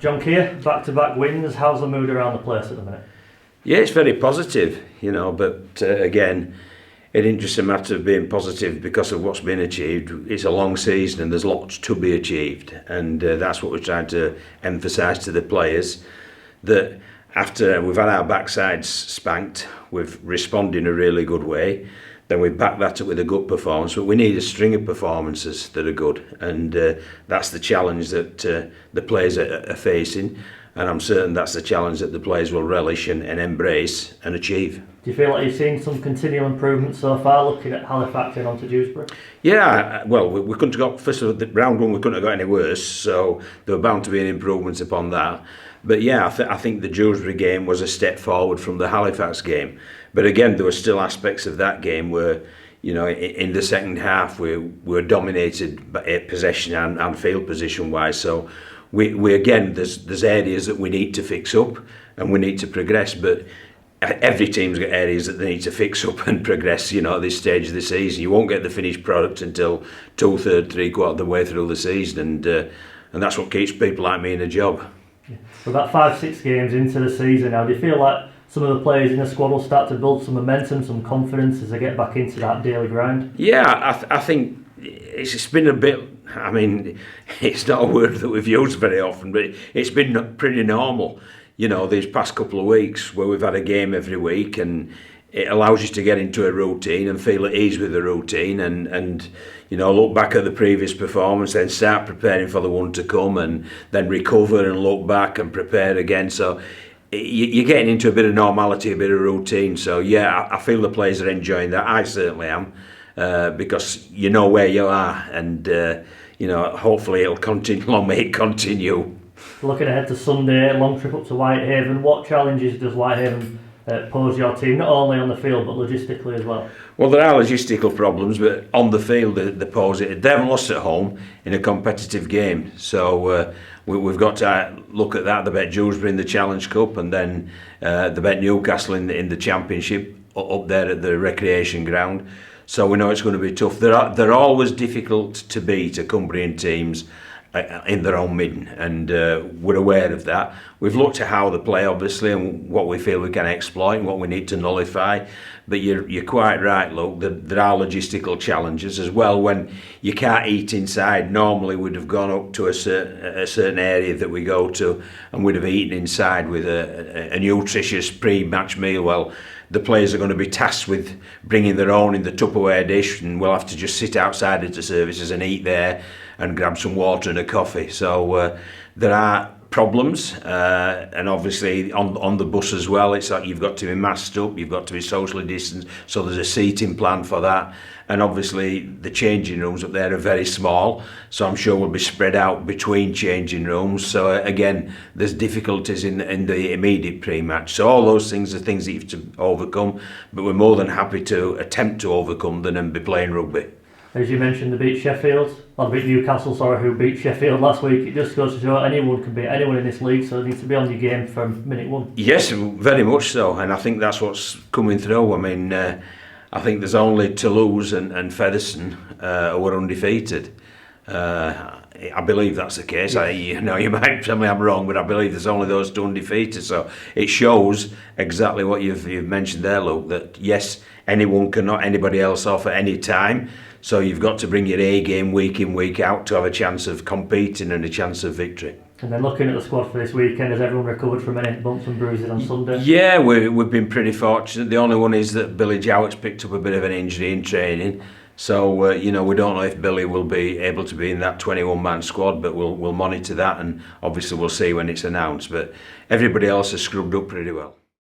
John Kear, back-to-back wins. How's the mood around the place at the minute? Yeah, it's very positive, but again, it isn't just a matter of being positive because of what's been achieved. It's a long season and there's lots to be achieved, and that's what we're trying to emphasise to the players, that after we've had our backsides spanked, we've responded in a really good way. Then we back that up with a good performance, but we need a string of performances that are good, and that's the challenge that the players are facing, and I'm certain that's the challenge that the players will relish and embrace and achieve. Do you feel like you've seen some continual improvement so far, looking at Halifax and on to Dewsbury? Yeah, well, we couldn't have got, first of all, the round one we couldn't have got any worse, so there were bound to be an improvement upon that. But yeah, I think the Dewsbury game was a step forward from the Halifax game. But again, there were still aspects of that game where, in the second half, we were dominated by possession and field position wise. So we again, there's areas that we need to fix up and we need to progress. But every team's got areas that they need to fix up and progress. At this stage of the season, you won't get the finished product until 2/3, 3/4 of the way through the season, and that's what keeps people like me in a job. Yeah. We're about 5-6 games into the season now. Do you feel like some of the players in the squad will start to build some momentum, some confidence as they get back into that daily grind? Yeah, I think it's been a bit, it's not a word that we've used very often, but it's been pretty normal, these past couple of weeks where we've had a game every week, and it allows you to get into a routine and feel at ease with the routine, and look back at the previous performance, then start preparing for the one to come, and then recover and look back and prepare again. So you're getting into a bit of normality, a bit of routine. So yeah, I feel the players are enjoying that. I certainly am, because you know where you are, and hopefully it'll continue. Long may it continue. Looking ahead to Sunday, a long trip up to Whitehaven. What challenges does Whitehaven pose your team, not only on the field but logistically as well? Well, there are logistical problems, but on the field they pose it. They haven't lost at home in a competitive game, so we've got to look at that. They bet Dewsbury in the Challenge Cup, and then they bet Newcastle in the Championship up there at the recreation ground. So we know it's going to be tough. They're always difficult to beat, Cumbrian teams, in their own midden, and we're aware of that. We've looked at how they play, obviously, and what we feel we can exploit and what we need to nullify. But you're quite right, look, there are logistical challenges as well. When you can't eat inside, normally we'd have gone up to a certain area that we go to, and we'd have eaten inside with a nutritious pre-match meal. Well, the players are going to be tasked with bringing their own in the Tupperware dish, and we'll have to just sit outside at the services and eat there and grab some water and a coffee. So there are problems, and obviously on the bus as well, it's like you've got to be masked up, you've got to be socially distanced, so there's a seating plan for that. And obviously the changing rooms up there are very small, so I'm sure we'll be spread out between changing rooms. So again, there's difficulties in the immediate pre-match. So all those things are things that you have to overcome, but we're more than happy to attempt to overcome them and be playing rugby. As you mentioned, they beat Sheffield, or beat Newcastle, who beat Sheffield last week. It just goes to show anyone can beat anyone in this league, so they need to be on your game from minute one. Yes, very much so, and I think that's what's coming through. I think there's only Toulouse and Featherstone who are undefeated. I believe that's the case. Yeah. You might tell me I'm wrong, but I believe there's only those two undefeated. So it shows exactly what you've mentioned there, Luke, that yes, anyone can knock anybody else off at any time. So you've got to bring your A game week in, week out to have a chance of competing and a chance of victory. And then looking at the squad for this weekend, has everyone recovered from any bumps and bruises on Sunday? Yeah, we've been pretty fortunate. The only one is that Billy Jowett's picked up a bit of an injury in training. So, we don't know if Billy will be able to be in that 21-man squad, but we'll monitor that, and obviously we'll see when it's announced. But everybody else has scrubbed up pretty well.